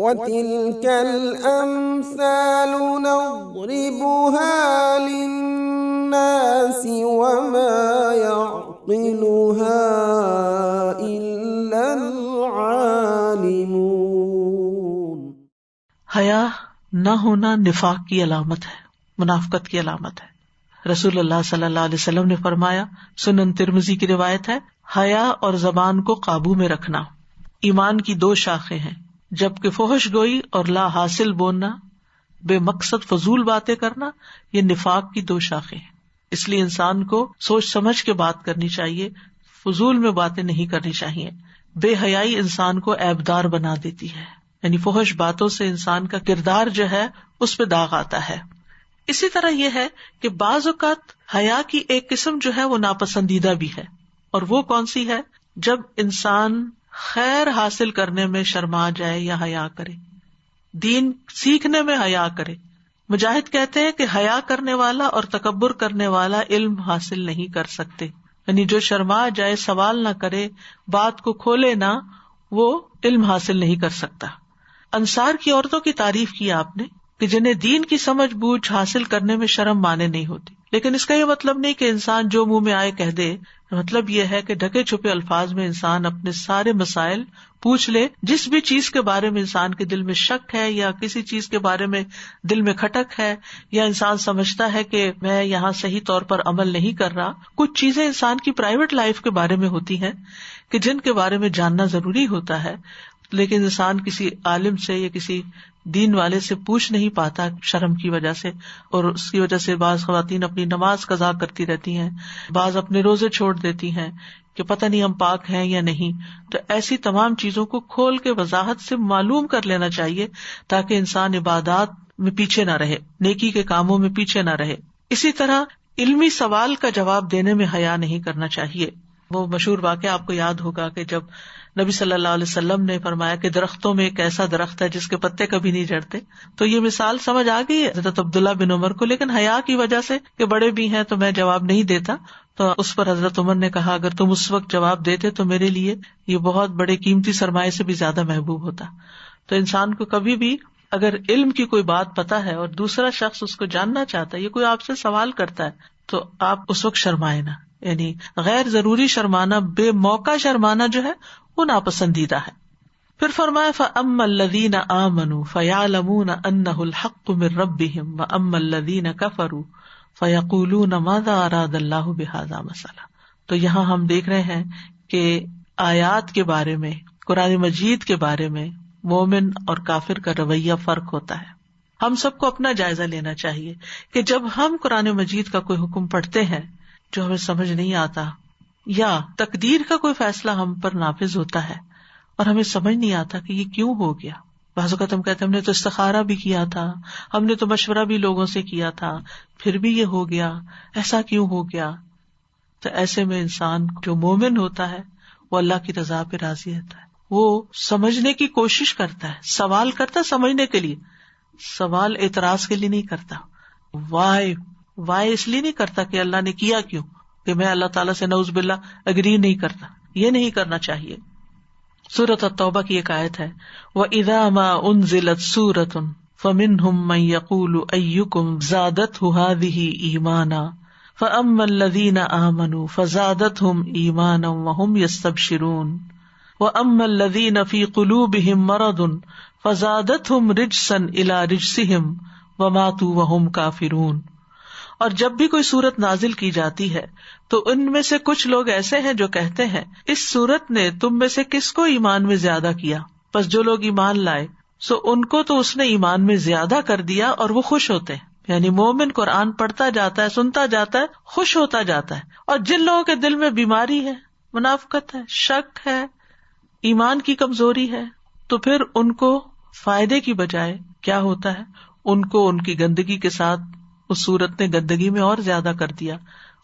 وَتِلْكَ الْأَمْثَالُ نَضْرِبُهَا لِلنَّاسِ وَمَا يَعْقِلُهَا إِلَّا الْعَالِمُونَ۔ حیا نہ ہونا نفاق کی علامت ہے، منافقت کی علامت ہے۔ رسول اللہ صلی اللہ علیہ وسلم نے فرمایا، سنن ترمذی کی روایت ہے، حیا اور زبان کو قابو میں رکھنا ایمان کی 2 شاخیں ہیں، جبکہ فحش گوئی اور لا حاصل بولنا، بے مقصد فضول باتیں کرنا، یہ نفاق کی 2 شاخیں ہیں۔ اس لیے انسان کو سوچ سمجھ کے بات کرنی چاہیے، فضول میں باتیں نہیں کرنی چاہیے۔ بے حیائی انسان کو عیبدار بنا دیتی ہے، یعنی فحش باتوں سے انسان کا کردار جو ہے اس پہ داغ آتا ہے۔ اسی طرح یہ ہے کہ بعض اوقات حیا کی ایک قسم جو ہے وہ ناپسندیدہ بھی ہے، اور وہ کون سی ہے؟ جب انسان خیر حاصل کرنے میں شرما جائے یا حیا کرے، دین سیکھنے میں حیا کرے۔ مجاہد کہتے ہیں کہ حیا کرنے والا اور تکبر کرنے والا علم حاصل نہیں کر سکتے، یعنی جو شرما جائے، سوال نہ کرے، بات کو کھولے نہ، وہ علم حاصل نہیں کر سکتا۔ انصار کی عورتوں کی تعریف کی آپ نے کہ جنہیں دین کی سمجھ بوجھ حاصل کرنے میں شرم مانے نہیں ہوتی، لیکن اس کا یہ مطلب نہیں کہ انسان جو منہ میں آئے کہہ دے۔ مطلب یہ ہے کہ ڈھکے چھپے الفاظ میں انسان اپنے سارے مسائل پوچھ لے، جس بھی چیز کے بارے میں انسان کے دل میں شک ہے یا کسی چیز کے بارے میں دل میں کھٹک ہے، یا انسان سمجھتا ہے کہ میں یہاں صحیح طور پر عمل نہیں کر رہا۔ کچھ چیزیں انسان کی پرائیویٹ لائف کے بارے میں ہوتی ہیں کہ جن کے بارے میں جاننا ضروری ہوتا ہے، لیکن انسان کسی عالم سے یا کسی دین والے سے پوچھ نہیں پاتا شرم کی وجہ سے، اور اس کی وجہ سے بعض خواتین اپنی نماز قضا کرتی رہتی ہیں، بعض اپنے روزے چھوڑ دیتی ہیں کہ پتہ نہیں ہم پاک ہیں یا نہیں۔ تو ایسی تمام چیزوں کو کھول کے وضاحت سے معلوم کر لینا چاہیے تاکہ انسان عبادات میں پیچھے نہ رہے، نیکی کے کاموں میں پیچھے نہ رہے۔ اسی طرح علمی سوال کا جواب دینے میں حیا نہیں کرنا چاہیے۔ وہ مشہور واقعہ آپ کو یاد ہوگا کہ جب نبی صلی اللہ علیہ وسلم نے فرمایا کہ درختوں میں ایک ایسا درخت ہے جس کے پتے کبھی نہیں جھڑتے، تو یہ مثال سمجھ آ گئی ہے حضرت عبداللہ بن عمر کو، لیکن حیا کی وجہ سے کہ بڑے بھی ہیں تو میں جواب نہیں دیتا، تو اس پر حضرت عمر نے کہا اگر تم اس وقت جواب دیتے تو میرے لیے یہ بہت بڑے قیمتی سرمایے سے بھی زیادہ محبوب ہوتا۔ تو انسان کو کبھی بھی اگر علم کی کوئی بات پتہ ہے اور دوسرا شخص اس کو جاننا چاہتا ہے، یہ کوئی آپ سے سوال کرتا ہے، تو آپ اس وقت شرمائے نہ، یعنی غیر ضروری شرمانا، بے موقع شرمانا جو ہے وہ ناپسندیدہ ہے۔ پھر فرمایا فَأَمَّا الَّذِينَ آمَنُوا فَيَعْلَمُونَ أَنَّهُ الْحَقُّ مِن رَّبِّهِمْ وَأَمَّا الَّذِينَ كَفَرُوا فَيَقُولُونَ مَاذَا أَرَادَ اللَّهُ بِهَذَا مَثَلًا۔ تو یہاں ہم دیکھ رہے ہیں کہ آیات کے بارے میں، قرآن مجید کے بارے میں مومن اور کافر کا رویہ فرق ہوتا ہے۔ ہم سب کو اپنا جائزہ لینا چاہیے کہ جب ہم قرآن مجید کا کوئی حکم پڑھتے ہیں جو ہمیں سمجھ نہیں آتا، یا تقدیر کا کوئی فیصلہ ہم پر نافذ ہوتا ہے اور ہمیں سمجھ نہیں آتا کہ یہ کیوں ہو گیا۔ بعض اوقات ہم کہتے ہیں ہم نے تو استخارہ بھی کیا تھا، ہم نے تو مشورہ بھی لوگوں سے کیا تھا، پھر بھی یہ ہو گیا، ایسا کیوں ہو گیا؟ تو ایسے میں انسان جو مومن ہوتا ہے وہ اللہ کی رضا پہ راضی رہتا ہے، وہ سمجھنے کی کوشش کرتا ہے، سوال کرتا ہے سمجھنے کے لیے، سوال اعتراض کے لیے نہیں کرتا۔ وائے اس لیے نہیں کرتا کہ اللہ نے کیا کیوں، کہ میں اللہ تعالیٰ سے نعوذ باللہ اگری نہیں کرتا، یہ نہیں کرنا چاہیے۔ سورۃ التوبہ کی ایک آیت ہے وَإِذَا مَا أُنزِلَتْ سُورَةٌ فَمِنْهُمْ مَن يَقُولُ أَيُّكُمْ زَادَتْهُ هَٰذِهِ إِيمَانًا فَأَمَّا الَّذِينَ آمَنُوا فَزَادَتْهُمْ إِيمَانًا وَهُمْ يَسْتَبْشِرُونَ وَأَمَّا الَّذِينَ فِي قُلُوبِهِم مَّرَضٌ فَزَادَتْهُمْ رِجْسًا إِلَىٰ رِجْسِهِمْ وَمَاتُوا وَهُمْ كَافِرُونَ۔ اور جب بھی کوئی سورت نازل کی جاتی ہے تو ان میں سے کچھ لوگ ایسے ہیں جو کہتے ہیں اس سورت نے تم میں سے کس کو ایمان میں زیادہ کیا، پس جو لوگ ایمان لائے سو ان کو تو اس نے ایمان میں زیادہ کر دیا اور وہ خوش ہوتے ہیں۔ یعنی مومن قرآن پڑھتا جاتا ہے، سنتا جاتا ہے، خوش ہوتا جاتا ہے، اور جن لوگوں کے دل میں بیماری ہے، منافقت ہے، شک ہے، ایمان کی کمزوری ہے، تو پھر ان کو فائدے کی بجائے کیا ہوتا ہے، ان کو ان کی گندگی کے ساتھ اس صورت نے گندگی میں اور زیادہ کر دیا،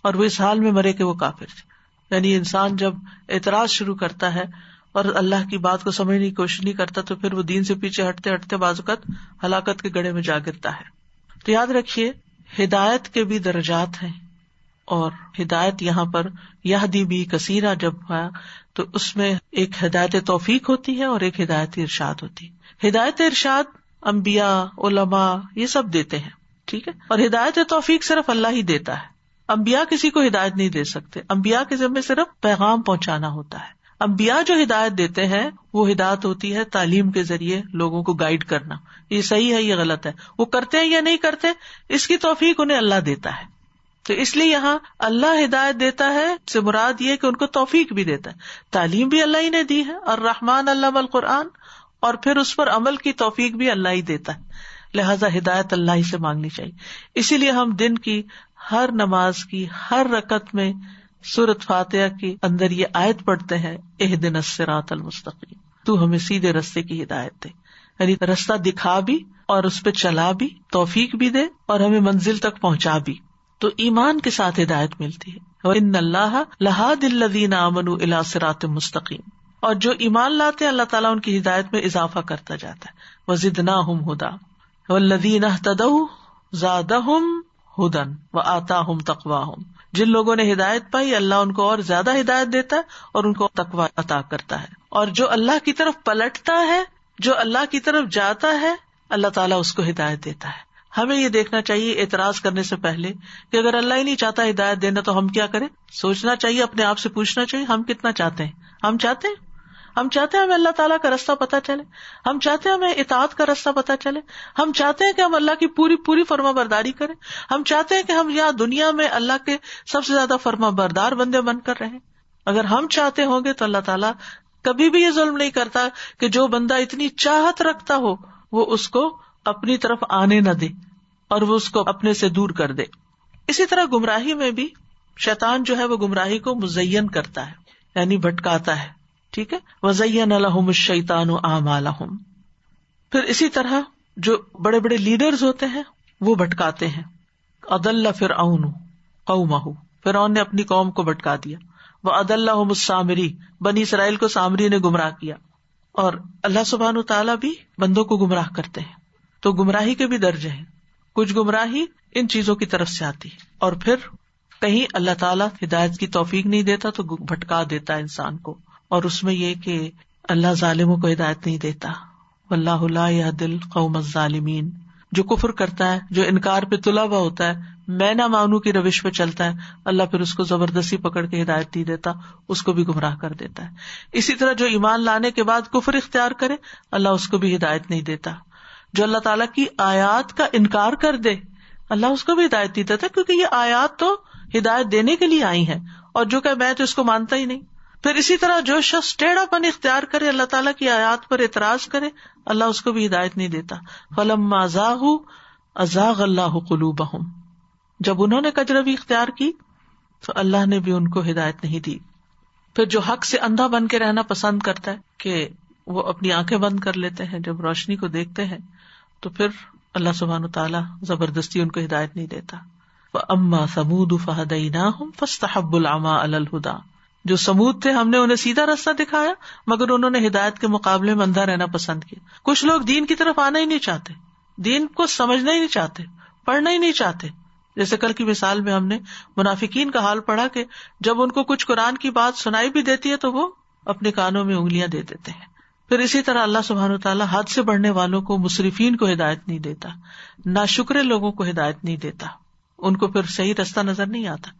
اور وہ اس حال میں مرے کہ وہ کافر تھے۔ یعنی انسان جب اعتراض شروع کرتا ہے اور اللہ کی بات کو سمجھنے کی کوشش نہیں کرتا تو پھر وہ دین سے پیچھے ہٹتے ہٹتے بعض اوقات ہلاکت کے گڑھے میں جا گرتا ہے۔ تو یاد رکھیے ہدایت کے بھی درجات ہیں، اور ہدایت یہاں پر یہدی بھی کثیرہ جب ہے تو اس میں ایک ہدایت توفیق ہوتی ہے اور ایک ہدایت ارشاد ہوتی ہے. ہدایت ارشاد انبیاء، علماء یہ سب دیتے ہیں، ٹھیک ہے، اور ہدایت توفیق صرف اللہ ہی دیتا ہے. انبیاء کسی کو ہدایت نہیں دے سکتے، انبیاء کے ذمہ صرف پیغام پہنچانا ہوتا ہے. انبیاء جو ہدایت دیتے ہیں وہ ہدایت ہوتی ہے تعلیم کے ذریعے لوگوں کو گائیڈ کرنا، یہ صحیح ہے یہ غلط ہے، وہ کرتے ہیں یا نہیں کرتے اس کی توفیق انہیں اللہ دیتا ہے. تو اس لیے یہاں اللہ ہدایت دیتا ہے سے مراد یہ کہ ان کو توفیق بھی دیتا ہے. تعلیم بھی اللہ ہی نے دی ہے، الرحمن علم القرآن، اور پھر اس پر عمل کی توفیق بھی اللہ ہی دیتا ہے. لہٰذا ہدایت اللہ ہی سے مانگنی چاہیے. اسی لیے ہم دن کی ہر نماز کی ہر رکعت میں سورۃ فاتحہ کے اندر یہ آیت پڑھتے ہیں، اہدنا الصراط المستقیم، تو ہمیں سیدھے رستے کی ہدایت دے، یعنی رستہ دکھا بھی اور اس پہ چلا بھی، توفیق بھی دے اور ہمیں منزل تک پہنچا بھی. تو ایمان کے ساتھ ہدایت ملتی ہے. وَإِنَّ اللَّهَ لَهَادِ الَّذِينَ آمَنُوا إِلَىٰ صِرَاطٍ مُسْتَقِيمٍ، اور جو ایمان لاتے ہیں اللہ تعالیٰ ان کی ہدایت میں اضافہ کرتا جاتا ہے. وَزِدْنَاهُمْ هُدًى وَالَّذِينَ اهْتَدَوْا زَادَهُمْ هُدًى وَآتَاهُمْ تَقْوَاهُمْ، جن لوگوں نے ہدایت پائی اللہ ان کو اور زیادہ ہدایت دیتا ہے اور ان کو تقویٰ عطا کرتا ہے. اور جو اللہ کی طرف پلٹتا ہے، جو اللہ کی طرف جاتا ہے، اللہ تعالیٰ اس کو ہدایت دیتا ہے. ہمیں یہ دیکھنا چاہیے اعتراض کرنے سے پہلے کہ اگر اللہ ہی نہیں چاہتا ہدایت دینا تو ہم کیا کریں. سوچنا چاہیے، اپنے آپ سے پوچھنا چاہیے ہم کتنا چاہتے ہیں. ہم چاہتے ہیں ہمیں اللہ تعالیٰ کا رستہ پتہ چلے، ہم چاہتے ہیں ہمیں اطاعت کا رستہ پتہ چلے، ہم چاہتے ہیں کہ ہم اللہ کی پوری پوری فرما برداری کریں، ہم چاہتے ہیں کہ ہم یہاں دنیا میں اللہ کے سب سے زیادہ فرما بردار بندے بن کر رہیں. اگر ہم چاہتے ہوں گے تو اللہ تعالیٰ کبھی بھی یہ ظلم نہیں کرتا کہ جو بندہ اتنی چاہت رکھتا ہو وہ اس کو اپنی طرف آنے نہ دے اور وہ اس کو اپنے سے دور کر دے. اسی طرح گمراہی میں بھی شیطان جو ہے وہ گمراہی کو مزین کرتا ہے، یعنی بھٹکاتا ہے، ٹھیک ہے. وَزَيَّنَ لَهُمُ الشَّيْطَانُ أَعْمَالَهُمْ. پھر اسی طرح جو بڑے بڑے لیڈرز ہوتے ہیں وہ بھٹکاتے ہیں. أَضَلَّ فِرْعَوْنُ قَوْمَهُ، فرعون نے اپنی قوم کو بھٹکا دیا. وَأَضَلَّهُمُ السَّامِرِي، بنی اسرائیل کو سامری نے گمراہ کیا. اور اللہ سبحانہ وتعالیٰ بھی بندوں کو گمراہ کرتے ہیں. تو گمراہی کے بھی درجے ہیں، کچھ گمراہی ان چیزوں کی طرف سے آتی ہے اور پھر کہیں اللہ تعالیٰ ہدایت کی توفیق نہیں دیتا تو بھٹکا دیتا ہے انسان کو. اور اس میں یہ کہ اللہ ظالموں کو ہدایت نہیں دیتا. واللہ لا یہدی القوم الظالمین، جو کفر کرتا ہے، جو انکار پہ تلا ہوا ہوتا ہے، میں نہ مانوں کی روش پہ چلتا ہے، اللہ پھر اس کو زبردستی پکڑ کے ہدایت نہیں دیتا، اس کو بھی گمراہ کر دیتا ہے. اسی طرح جو ایمان لانے کے بعد کفر اختیار کرے اللہ اس کو بھی ہدایت نہیں دیتا. جو اللہ تعالیٰ کی آیات کا انکار کر دے اللہ اس کو بھی ہدایت نہیں دیتا، کیونکہ یہ آیات تو ہدایت دینے کے لیے آئی ہیں، اور جو کہ میں تو اس کو مانتا ہی نہیں. پھر اسی طرح جو شخص ٹیڑھا پن اختیار کرے، اللہ تعالیٰ کی آیات پر اعتراض کرے، اللہ اس کو بھی ہدایت نہیں دیتا. فَلَمَّا زَاغُوا أَزَاغَ اللَّهُ قُلُوبَهُمْ، جب انہوں نے کجروی اختیار کی تو اللہ نے بھی ان کو ہدایت نہیں دی. پھر جو حق سے اندھا بن کے رہنا پسند کرتا ہے کہ وہ اپنی آنکھیں بند کر لیتے ہیں جب روشنی کو دیکھتے ہیں، تو پھر اللہ سبحانہ تعالیٰ زبردستی ان کو ہدایت نہیں دیتا. وَأَمَّا ثَمُودُ فَهَدَيْنَاهُمْ فَاسْتَحَبُّوا الْعَمَىٰ عَلَى الْهُدَىٰ، جو سمود تھے ہم نے انہیں سیدھا رستہ دکھایا مگر انہوں نے ہدایت کے مقابلے میں اندھا رہنا پسند کیا. کچھ لوگ دین کی طرف آنا ہی نہیں چاہتے، دین کو سمجھنا ہی نہیں چاہتے، پڑھنا ہی نہیں چاہتے. جیسے کل کی مثال میں ہم نے منافقین کا حال پڑھا کہ جب ان کو کچھ قرآن کی بات سنائی بھی دیتی ہے تو وہ اپنے کانوں میں انگلیاں دے دیتے ہیں. پھر اسی طرح اللہ سبحانہ وتعالیٰ حد سے بڑھنے والوں کو، مسرفین کو ہدایت نہیں دیتا، ناشکرے لوگوں کو ہدایت نہیں دیتا، ان کو پھر صحیح رستہ نظر نہیں آتا.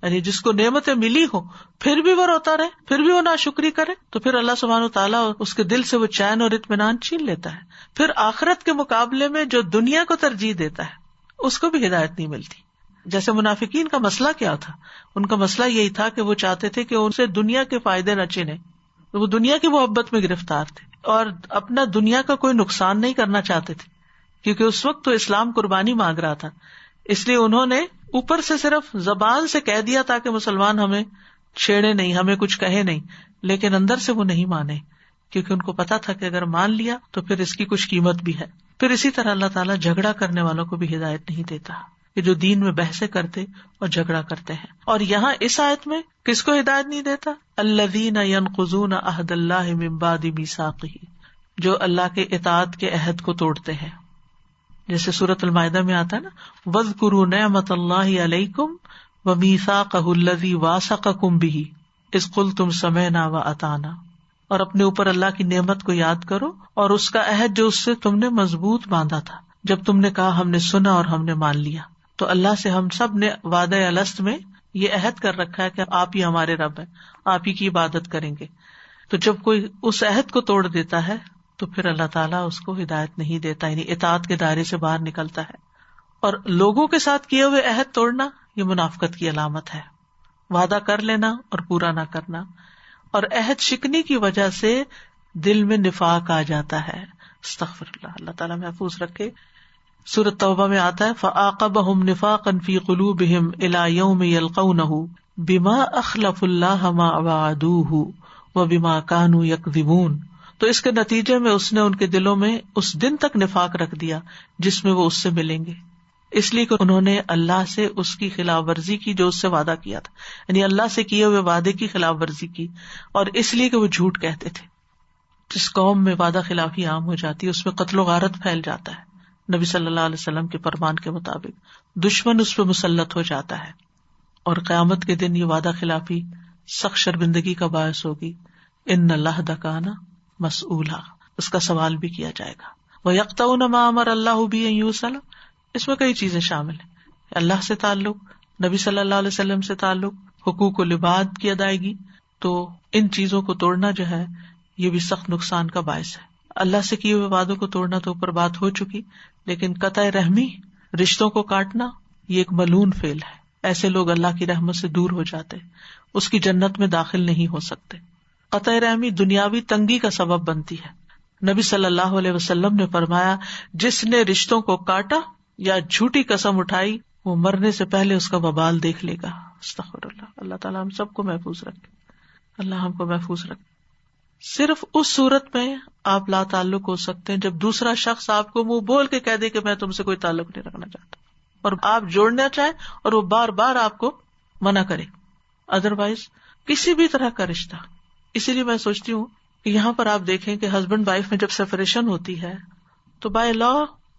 یعنی جس کو نعمتیں ملی ہو پھر بھی وہ روتا رہے، پھر بھی وہ ناشکری کرے، تو پھر اللہ سبحانہ وتعالیٰ اس کے دل سے وہ چین اور اطمینان چھین لیتا ہے. پھر آخرت کے مقابلے میں جو دنیا کو ترجیح دیتا ہے اس کو بھی ہدایت نہیں ملتی. جیسے منافقین کا مسئلہ کیا تھا، ان کا مسئلہ یہی تھا کہ وہ چاہتے تھے کہ ان سے دنیا کے فائدے نہ چھنے، وہ دنیا کی محبت میں گرفتار تھے اور اپنا دنیا کا کوئی نقصان نہیں کرنا چاہتے تھے، کیونکہ اس وقت تو اسلام قربانی مانگ رہا تھا. اس لیے انہوں نے اوپر سے صرف زبان سے کہہ دیا تاکہ مسلمان ہمیں چھیڑے نہیں، ہمیں کچھ کہے نہیں، لیکن اندر سے وہ نہیں مانے، کیونکہ ان کو پتا تھا کہ اگر مان لیا تو پھر اس کی کچھ قیمت بھی ہے. پھر اسی طرح اللہ تعالیٰ جھگڑا کرنے والوں کو بھی ہدایت نہیں دیتا، کہ جو دین میں بحثیں کرتے اور جھگڑا کرتے ہیں. اور یہاں اس آیت میں کس کو ہدایت نہیں دیتا؟ الذین ینقضون عہد اللہ من بعد میثاقہ، جو اللہ کے اطاعت کے عہد کو توڑتے ہیں. جیسے سورۃ المائدہ میں آتا ہے نا، وَاذْكُرُوا نِعْمَتَ اللَّهِ عَلَيْكُمْ وَمِيثَاقَهُ الَّذِي وَاثَقَكُم بِهِ إِذْ قُلْتُمْ سَمِعْنَا وَأَطَعْنَا، اور اپنے اوپر اللہ کی نعمت کو یاد کرو اور اس کا عہد جو اس سے تم نے مضبوط باندھا تھا جب تم نے کہا ہم نے سنا اور ہم نے مان لیا. تو اللہ سے ہم سب نے وعدہ الست میں یہ عہد کر رکھا ہے کہ آپ ہی ہمارے رب ہیں، آپ ہی کی عبادت کریں گے. تو جب کوئی اس عہد کو توڑ دیتا ہے تو پھر اللہ تعالیٰ اس کو ہدایت نہیں دیتا، یعنی اطاعت کے دائرے سے باہر نکلتا ہے. اور لوگوں کے ساتھ کیے ہوئے عہد توڑنا یہ منافقت کی علامت ہے. وعدہ کر لینا اور پورا نہ کرنا، اور عہد شکنی کی وجہ سے دل میں نفاق آ جاتا ہے. استغفر اللہ، اللہ تعالیٰ محفوظ رکھے. سورۃ توبہ میں آتا ہے فَأَعْقَبَهُمْ نِفَاقًا فِي قُلُوبِهِمْ إِلَى يَوْمِ يَلْقَوْنَهُ بِمَا أَخْلَفُوا اللَّهَ مَا وَعَدُوهُ وَبِمَا كَانُوا يَكْذِبُونَ. تو اس کے نتیجے میں اس نے ان کے دلوں میں اس دن تک نفاق رکھ دیا جس میں وہ اس سے ملیں گے، اس لیے کہ انہوں نے اللہ سے اس کی خلاف ورزی کی جو اس سے وعدہ کیا تھا، یعنی اللہ سے کیے ہوئے وعدے کی خلاف ورزی کی، اور اس لیے کہ وہ جھوٹ کہتے تھے. جس قوم میں وعدہ خلافی عام ہو جاتی ہے اس میں قتل و غارت پھیل جاتا ہے. نبی صلی اللہ علیہ وسلم کے فرمان کے مطابق دشمن اس پہ مسلط ہو جاتا ہے، اور قیامت کے دن یہ وعدہ خلافی سخت شرمندگی کا باعث ہوگی. ان العہد کان مسئولا، اس کا سوال بھی کیا جائے گا. وَيَقْطَعُونَ مَا أَمَرَ اللَّهُ بِهِ أَن يُوصَلَ، اس میں کئی چیزیں شامل ہیں. اللہ سے تعلق، نبی صلی اللہ علیہ وسلم سے تعلق، حقوق العباد کی ادائیگی. تو ان چیزوں کو توڑنا جو ہے یہ بھی سخت نقصان کا باعث ہے. اللہ سے کیے ہوئے وعدوں کو توڑنا تو اوپر بات ہو چکی، لیکن قطع رحمی، رشتوں کو کاٹنا، یہ ایک ملعون فعل ہے. ایسے لوگ اللہ کی رحمت سے دور ہو جاتے، اس کی جنت میں داخل نہیں ہو سکتے. قطع رحمی دنیاوی تنگی کا سبب بنتی ہے. نبی صلی اللہ علیہ وسلم نے فرمایا جس نے رشتوں کو کاٹا یا جھوٹی قسم اٹھائی وہ مرنے سے پہلے اس کا وبال دیکھ لے گا. استغفر اللہ. اللہ تعالیٰ ہم سب کو محفوظ رکھے، اللہ ہم کو محفوظ رکھے. صرف اس صورت میں آپ لا تعلق ہو سکتے ہیں جب دوسرا شخص آپ کو منہ بول کے کہہ دے کہ میں تم سے کوئی تعلق نہیں رکھنا چاہتا، اور آپ جوڑنا چاہیں اور وہ بار بار آپ کو منع کرے. ادروائز کسی بھی طرح کا رشتہ. اسی لیے میں سوچتی ہوں کہ یہاں پر آپ دیکھیں کہ ہسبینڈ وائف میں جب سیپریشن ہوتی ہے تو بائی لا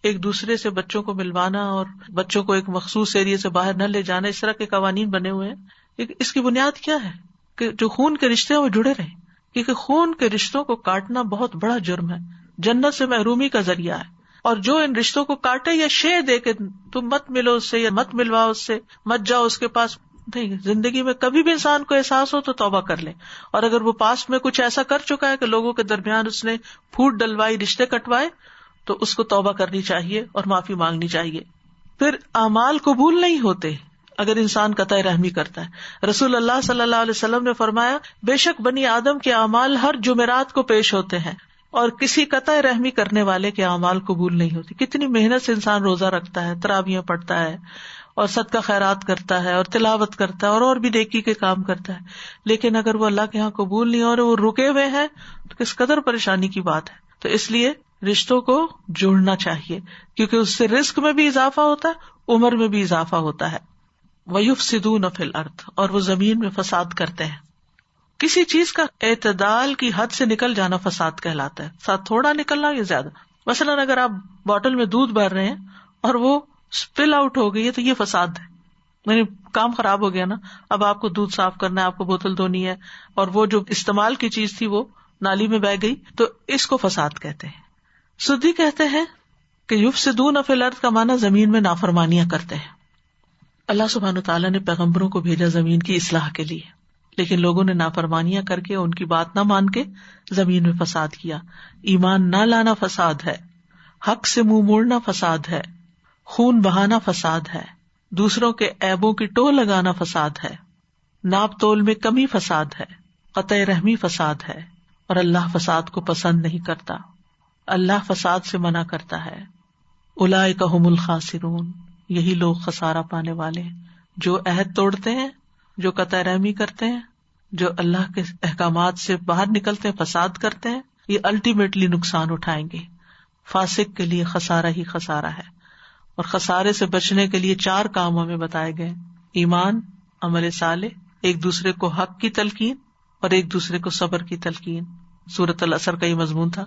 ایک دوسرے سے بچوں کو ملوانا اور بچوں کو ایک مخصوص ایریے سے باہر نہ لے جانا، اس طرح کے قوانین بنے ہوئے ہیں. اس کی بنیاد کیا ہے کہ جو خون کے رشتے ہیں وہ جڑے رہیں، کیونکہ خون کے رشتوں کو کاٹنا بہت بڑا جرم ہے، جنت سے محرومی کا ذریعہ ہے. اور جو ان رشتوں کو کاٹے یا شے دے کے تم مت ملو اس سے یا مت ملواؤ اس سے، مت جاؤ اس کے پاس، نہیں. زندگی میں کبھی بھی انسان کو احساس ہو تو توبہ کر لے، اور اگر وہ پاس میں کچھ ایسا کر چکا ہے کہ لوگوں کے درمیان اس نے پھوٹ ڈلوائی، رشتے کٹوائے، تو اس کو توبہ کرنی چاہیے اور معافی مانگنی چاہیے. پھر اعمال قبول نہیں ہوتے اگر انسان قطع رحمی کرتا ہے. رسول اللہ صلی اللہ علیہ وسلم نے فرمایا بے شک بنی آدم کے اعمال ہر جمعرات کو پیش ہوتے ہیں اور کسی قطع رحمی کرنے والے کے اعمال قبول نہیں ہوتے. کتنی محنت سے انسان روزہ رکھتا ہے، تراویحیں پڑھتا ہے اور صدقہ خیرات کرتا ہے اور تلاوت کرتا ہے اور بھی نیکی کے کام کرتا ہے، لیکن اگر وہ اللہ کے ہاں قبول نہیں ہو رہے، وہ رکے ہوئے ہیں، تو کس قدر پریشانی کی بات ہے. تو اس لیے رشتوں کو جوڑنا چاہیے، کیونکہ اس سے رزق میں بھی اضافہ ہوتا ہے، عمر میں بھی اضافہ ہوتا ہے. وَيُفْسِدُونَ فِي الْأَرْضِ، اور وہ زمین میں فساد کرتے ہیں. کسی چیز کا اعتدال کی حد سے نکل جانا فساد کہلاتا ہے. ساتھ تھوڑا نکلنا یا زیادہ. مثلاً اگر آپ بوٹل میں دودھ بھر رہے ہیں اور وہ اسپل آؤٹ ہو گئی ہے تو یہ فساد ہے، یعنی کام خراب ہو گیا نا. اب آپ کو دودھ صاف کرنا ہے، آپ کو بوتل دھونی ہے، اور وہ جو استعمال کی چیز تھی وہ نالی میں بہہ گئی، تو اس کو فساد کہتے ہیں. سدی کہتے ہیں کہ یفسدون فی الارض کا معنی زمین میں نافرمانیاں کرتے ہیں. اللہ سبحانہ تعالیٰ نے پیغمبروں کو بھیجا زمین کی اصلاح کے لیے، لیکن لوگوں نے نافرمانیاں کر کے ان کی بات نہ مان کے زمین میں فساد کیا. ایمان نہ لانا فساد ہے، حق سے منہ موڑنا فساد ہے، خون بہانا فساد ہے، دوسروں کے عیبوں کی ٹو لگانا فساد ہے، ناپ تول میں کمی فساد ہے، قطع رحمی فساد ہے، اور اللہ فساد کو پسند نہیں کرتا. اللہ فساد سے منع کرتا ہے. اولئک ھم الخاسرون، یہی لوگ خسارہ پانے والے ہیں جو عہد توڑتے ہیں، جو قطع رحمی کرتے ہیں، جو اللہ کے احکامات سے باہر نکلتے ہیں، فساد کرتے ہیں. یہ الٹیمیٹلی نقصان اٹھائیں گے. فاسق کے لیے خسارہ ہی خسارہ ہے. اور خسارے سے بچنے کے لیے 4 کام ہمیں بتائے گئے: ایمان، عمل صالح، ایک دوسرے کو حق کی تلقین اور ایک دوسرے کو صبر کی تلقین. سورۃ العصر کا یہ مضمون تھا.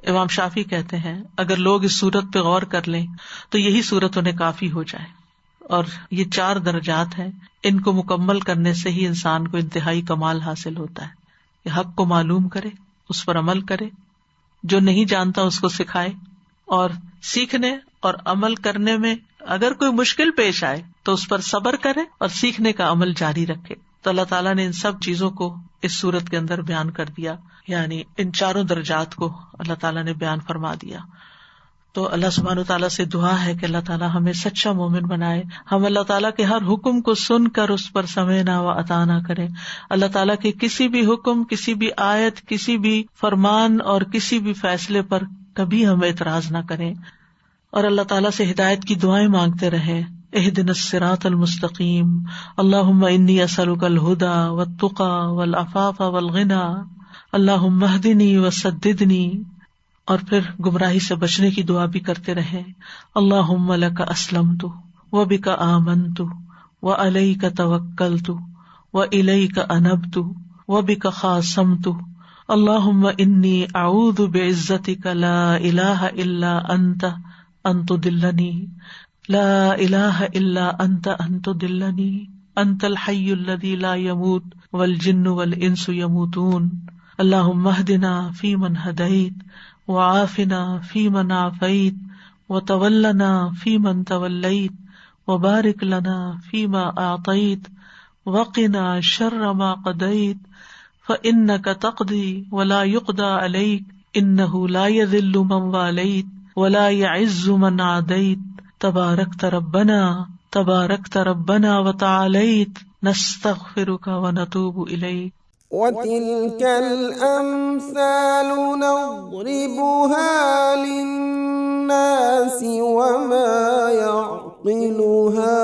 امام شافعی کہتے ہیں اگر لوگ اس سورت پہ غور کر لیں تو یہی سورت انہیں کافی ہو جائے. اور یہ 4 درجات ہیں، ان کو مکمل کرنے سے ہی انسان کو انتہائی کمال حاصل ہوتا ہے کہ حق کو معلوم کرے، اس پر عمل کرے، جو نہیں جانتا اس کو سکھائے، اور سیکھنے اور عمل کرنے میں اگر کوئی مشکل پیش آئے تو اس پر صبر کرے اور سیکھنے کا عمل جاری رکھے. تو اللہ تعالیٰ نے ان سب چیزوں کو اس صورت کے اندر بیان کر دیا، یعنی ان 4 درجات کو اللہ تعالیٰ نے بیان فرما دیا. تو اللہ سبحانہ وتعالیٰ سے دعا ہے کہ اللہ تعالیٰ ہمیں سچا مومن بنائے، ہم اللہ تعالیٰ کے ہر حکم کو سن کر اس پر سمعنا و اطعنا کریں. اللہ تعالیٰ کے کسی بھی حکم، کسی بھی آیت، کسی بھی فرمان اور کسی بھی فیصلے پر کبھی ہم اعتراض نہ کریں، اور اللہ تعالیٰ سے ہدایت کی دعائیں مانگتے رہیں. اہدنا الصراط المستقیم، اللہم انی اسألک الہدی والتقی والعفاف والغنی، اللہم اہدنی وسددنی. اور پھر گمراہی سے بچنے کی دعا بھی کرتے رہیں. اللہم لک اسلمت وبک آمنت وعلیک توکلت والیک انبت وبک خاصمت. اللہم انی اعوذ بعزتک لا الہ الا انت ان تضلنی، لا الہ الا انت ان تضلنی، انت الحی الذی لا یموت والجن والانس یموتون. اللہم اہدنا فیمن ہدیت وعافنا فیمن عافیت وتولنا فیمن تولیت وبارک لنا فیما اعطیت وقنا شر ما قضیت فإنک تقضی ولا یقضى علیک انہ لا یذل من والیت ولا یعز من عادیت تبارکت ربنا وتعالیت نستغفرک ونتوب الیک. وَتِلْكَ الْأَمْثَالُ نَضْرِبُهَا لِلنَّاسِ وَمَا يَعْقِلُهَا